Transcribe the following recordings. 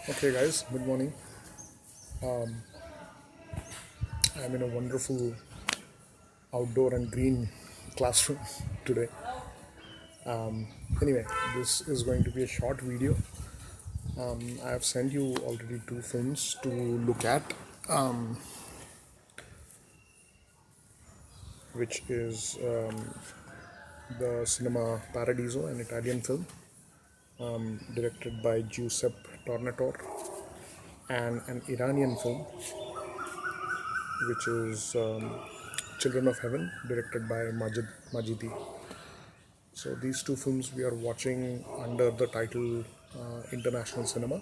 Okay, guys, good morning. Um, I'm in a wonderful outdoor and green classroom today. Anyway, this is going to be a short video. I have sent you already two films to look at, which is the Cinema Paradiso, an Italian film directed by Giuseppe Tornatore, and an Iranian film, which is Children of Heaven, directed by Majidi. So these two films we are watching under the title International Cinema.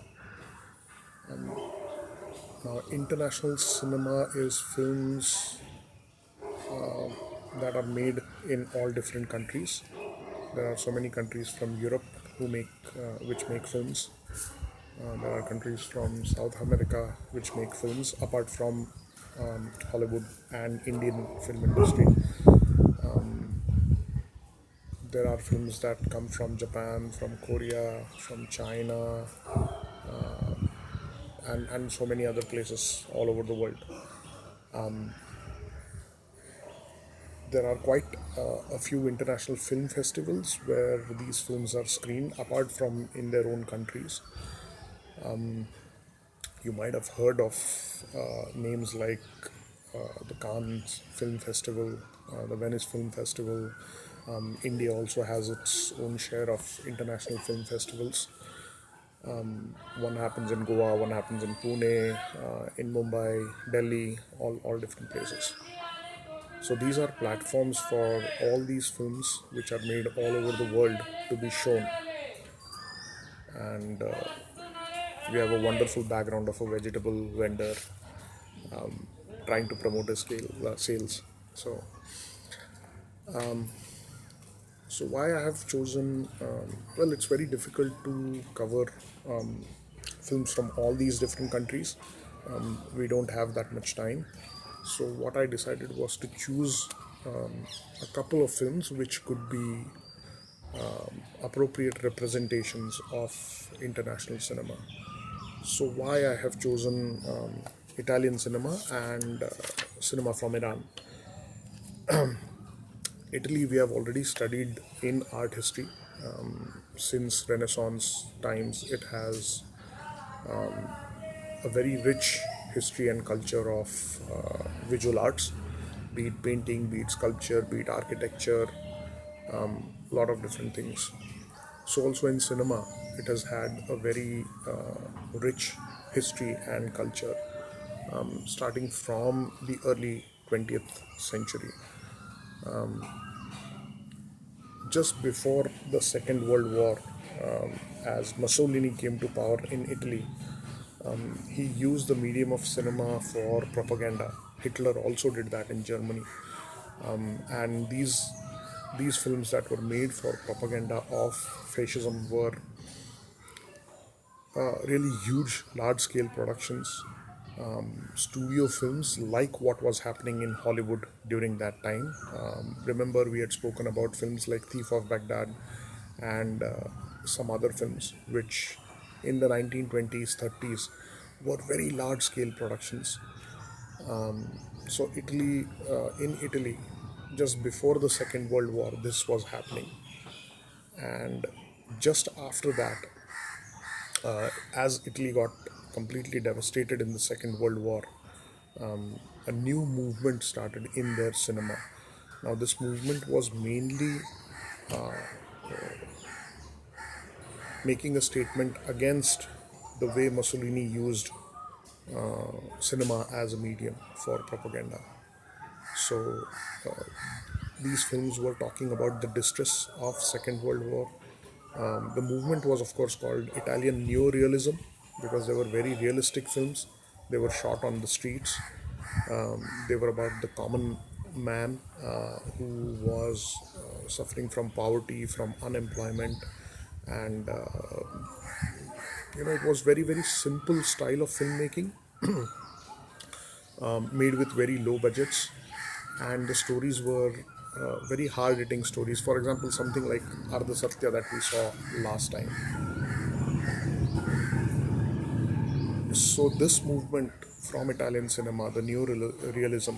Now, international cinema is films that are made in all different countries. There are so many countries from Europe which make films. There are countries from South America which make films, apart from Hollywood and Indian film industry. There are films that come from Japan, from Korea, from China, and so many other places all over the world. There are quite a few international film festivals where these films are screened apart from in their own countries. You might have heard of names like the Cannes Film Festival, the Venice Film Festival. India also has its own share of international film festivals. One happens in Goa, one happens in Pune, in Mumbai, Delhi, all different places. So these are platforms for all these films which are made all over the world to be shown. And we have a wonderful background of a vegetable vendor trying to promote his sales. So why I have chosen? Well, it's very difficult to cover films from all these different countries. We don't have that much time. So what I decided was to choose a couple of films which could be appropriate representations of international cinema. So why I have chosen Italian cinema and cinema from Iran. Italy, we have already studied in art history. Since Renaissance times, it has a very rich history and culture of visual arts, be it painting, be it sculpture, be it architecture, a lot of different things. So, also in cinema, it has had a very rich history and culture, starting from the early 20th century. Just before the Second World War, as Mussolini came to power in Italy, he used the medium of cinema for propaganda. Hitler also did that in Germany, and these films that were made for propaganda of fascism were really huge, large-scale productions, studio films like what was happening in Hollywood during that time. Remember, we had spoken about films like Thief of Baghdad and some other films, which in the 1920s, 30s were very large-scale productions. So in Italy, just before the Second World War, this was happening, and just after that, as Italy got completely devastated in the Second World War, a new movement started in their cinema. Now, this movement was mainly making a statement against the way Mussolini used cinema as a medium for propaganda. So, these films were talking about the distress of Second World War. The movement was, of course, called Italian neorealism because they were very realistic films. They were shot on the streets. They were about the common man who was suffering from poverty, from unemployment, and it was very simple style of filmmaking, made with very low budgets, and the stories were very hard-hitting stories. For example, something like Ardha Satya that we saw last time. So this movement from Italian cinema, the realism,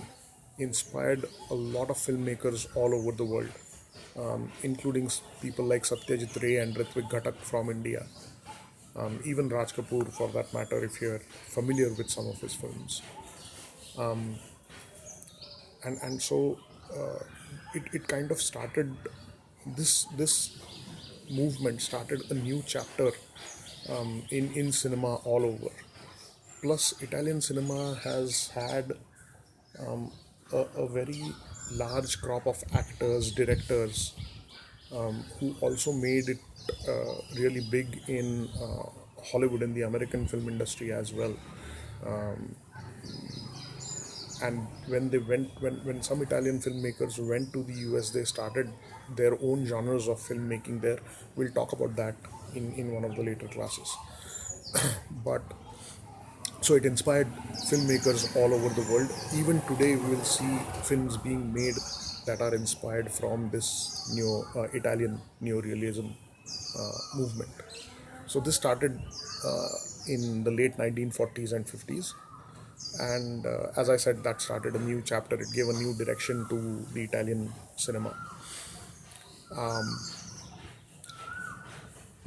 inspired a lot of filmmakers all over the world, including people like Satyajit Ray and Ritvik Ghatak from India, even Raj Kapoor for that matter, if you're familiar with some of his films. And so it kind of started this movement started a new chapter in cinema all over. Plus, Italian cinema has had a very large crop of actors, directors who also made it really big in Hollywood, in the American film industry as well. And when some Italian filmmakers went to the US, they started their own genres of filmmaking there. We'll talk about that in one of the later classes. But so it inspired filmmakers all over the world. Even today, we will see films being made that are inspired from this Italian neorealism movement. So this started in the late 1940s and 50s, and as I said, that started a new chapter. It gave a new direction to the Italian cinema.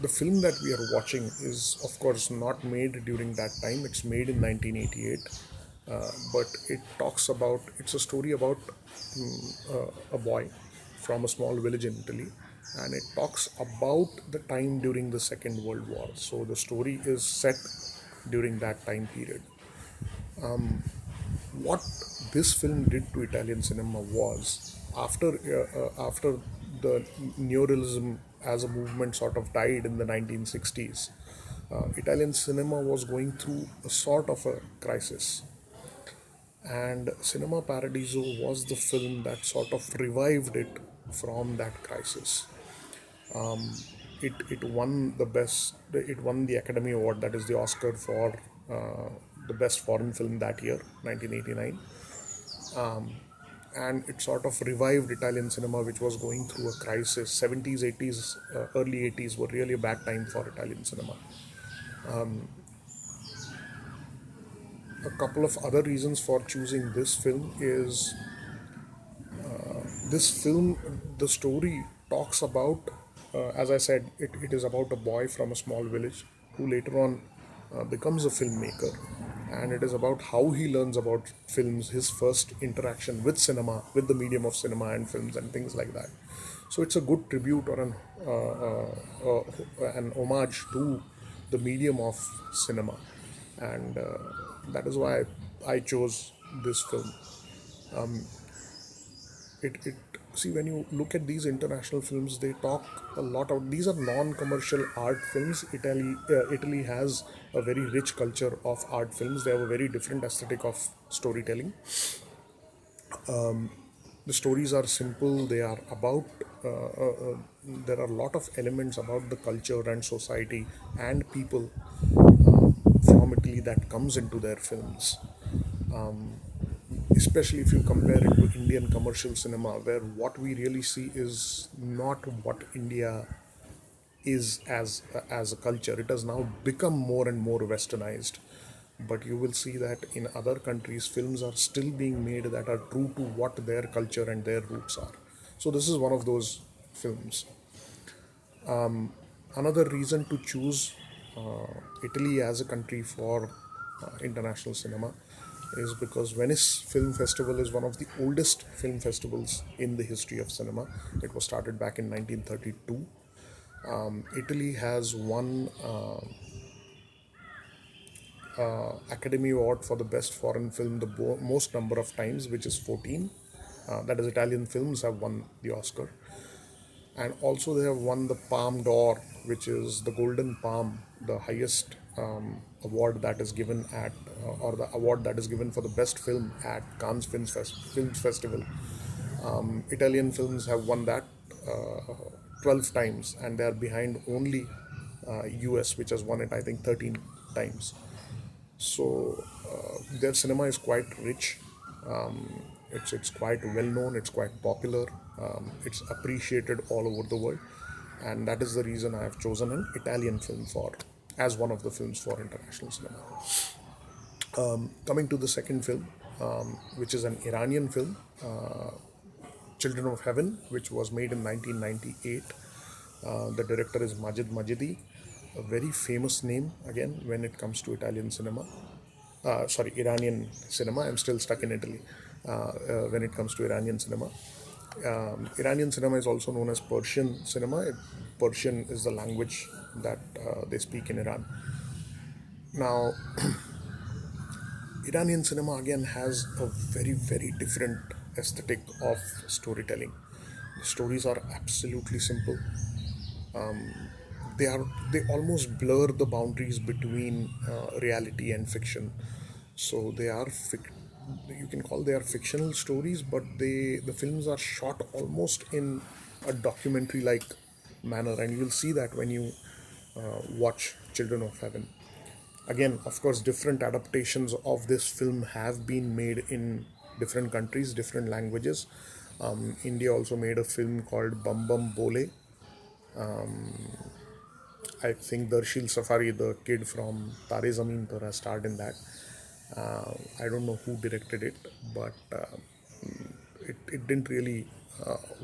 The film that we are watching is, of course, not made during that time. It's made in 1988, but it's a story about a boy from a small village in Italy, and it talks about the time during the Second World War. So the story is set during that time period. What this film did to Italian cinema was, after the neorealism as a movement sort of died in the 1960s, Italian cinema was going through a sort of a crisis, and Cinema Paradiso was the film that sort of revived it from that crisis. It won the Academy Award, that is the Oscar for the best foreign film that year, 1989. And it sort of revived Italian cinema, which was going through a crisis. 70s, 80s, early 80s were really a bad time for Italian cinema. A couple of other reasons for choosing this film is, the story talks about, as I said, it is about a boy from a small village who later on becomes a filmmaker, and it is about how he learns about films, his first interaction with cinema, with the medium of cinema and films and things like that. So it's a good tribute, or an homage to the medium of cinema, and that is why I chose this film. It See, when you look at these international films, they talk a lot of, these are non-commercial art films. Italy has a very rich culture of art films. They have a very different aesthetic of storytelling. The stories are simple. They are about there are a lot of elements about the culture and society and people from Italy that comes into their films, especially if you compare it to Indian commercial cinema, where what we really see is not what India is as a culture. It has now become more and more westernized, but you will see that in other countries, films are still being made that are true to what their culture and their roots are. So this is one of those films. Another reason to choose Italy as a country for international cinema is because Venice Film Festival is one of the oldest film festivals in the history of cinema. It was started back in 1932. Italy has won Academy Award for the best foreign film the most number of times, which is 14. That is, Italian films have won the Oscar. And also they have won the Palme d'Or, which is the Golden Palm, the highest award that is given at, or the award that is given for the best film at Cannes Films Festival. Italian films have won that 12 times, and they are behind only US, which has won it, I think, 13 times. So their cinema is quite rich. It's quite well known. It's quite popular. It's appreciated all over the world, and that is the reason I have chosen an Italian film for as one of the films for international cinema. Coming to the second film, which is an Iranian film, Children of Heaven, which was made in 1998. The director is Majid Majidi, a very famous name again when it comes to Italian cinema. Iranian cinema. I'm still stuck in Italy when it comes to Iranian cinema. Iranian cinema is also known as Persian cinema. Persian is the language that they speak in Iran. Now, Iranian cinema again has a very, very different aesthetic of storytelling. The stories are absolutely simple. They almost blur the boundaries between reality and fiction. So you can call they are fictional stories, but the films are shot almost in a documentary like manner, and you'll see that when you watch Children of Heaven. Again, of course, different adaptations of this film have been made in different countries, different languages. India also made a film called Bum Bum Bole. I think Darshil Safari, the kid from Tare Zameen Par, has starred in that. I don't know who directed it, but it didn't really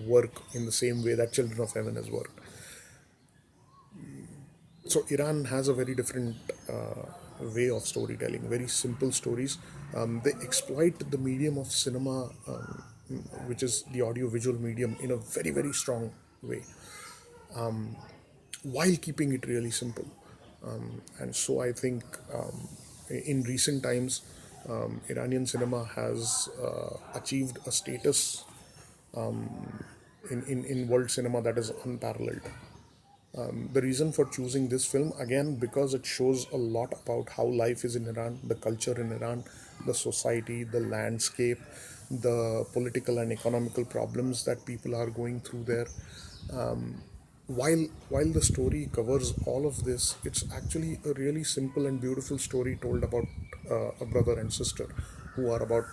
work in the same way that Children of Heaven has worked. So Iran has a very different way of storytelling, very simple stories. They exploit the medium of cinema, which is the audio-visual medium, in a very, very strong way, while keeping it really simple. And so I think in recent times, Iranian cinema has achieved a status in world cinema that is unparalleled. The reason for choosing this film, again, because it shows a lot about how life is in Iran, the culture in Iran, the society, the landscape, the political and economical problems that people are going through there. While the story covers all of this, it's actually a really simple and beautiful story told about a brother and sister who are about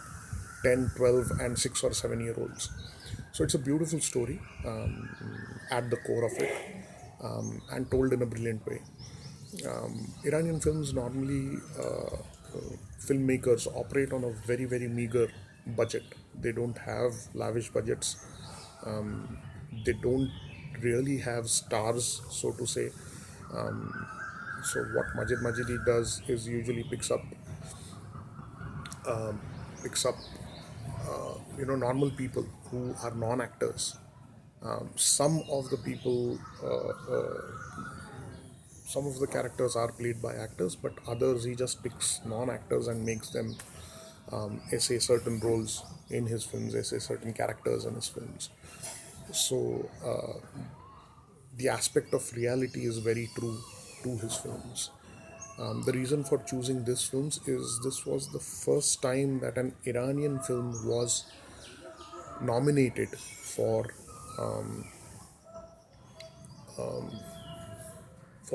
10, 12, and 6 or 7 year olds. So it's a beautiful story at the core of it, and told in a brilliant way. Iranian films normally, filmmakers operate on a very, very meager budget. They don't have lavish budgets. They don't really have stars, so to say. So what Majid Majidi does is usually picks up normal people who are non-actors. Some of the people, some of the characters are played by actors, but others he just picks non-actors and makes them essay certain roles in his films, essay certain characters in his films. So the aspect of reality is very true to his films. The reason for choosing these films is this was the first time that an Iranian film was nominated for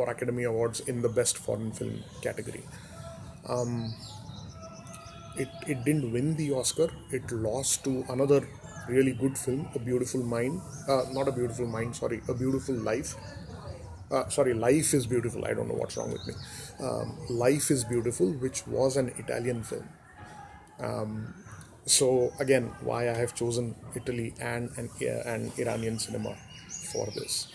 Academy Awards in the Best Foreign Film category. It didn't win the Oscar. It lost to another really good film, A Beautiful Mind. Not A Beautiful Mind, sorry, A Beautiful Life. Life is Beautiful. I don't know what's wrong with me. Life is Beautiful, which was an Italian film. So again, why I have chosen Italy and Iranian cinema for this.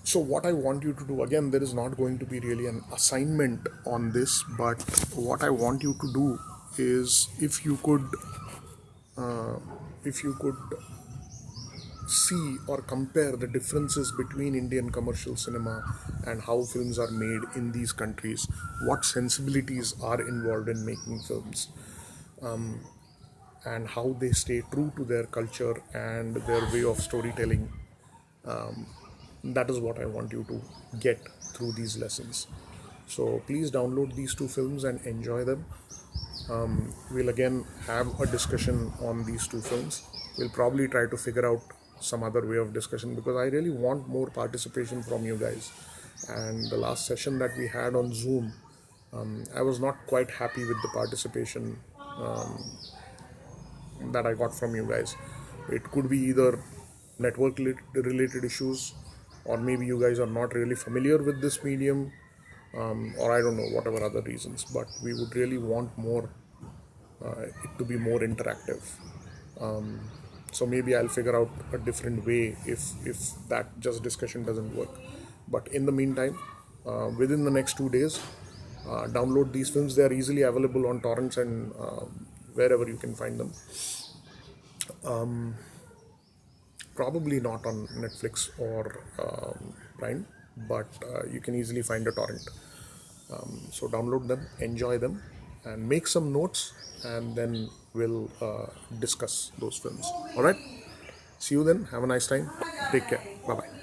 So what I want you to do, again, there is not going to be really an assignment on this, but what I want you to do is, if you could see or compare the differences between Indian commercial cinema and how films are made in these countries, what sensibilities are involved in making films, and how they stay true to their culture and their way of storytelling. That is what I want you to get through these lessons. So please download these two films and enjoy them. We'll again have a discussion on these two films. We'll probably try to figure out some other way of discussion, because I really want more participation from you guys. And the last session that we had on Zoom, I was not quite happy with the participation that I got from you guys. It could be either network related issues, or maybe you guys are not really familiar with this medium, or I don't know, whatever other reasons. But we would really want more, it to be more interactive. So maybe I'll figure out a different way if that just discussion doesn't work. But in the meantime, within the next 2 days, download these films. They are easily available on torrents and wherever you can find them. Probably not on Netflix or Prime, but you can easily find a torrent. So download them, enjoy them, and make some notes, and then we'll discuss those films. All right. See you then. Have a nice time. Take care. Bye bye.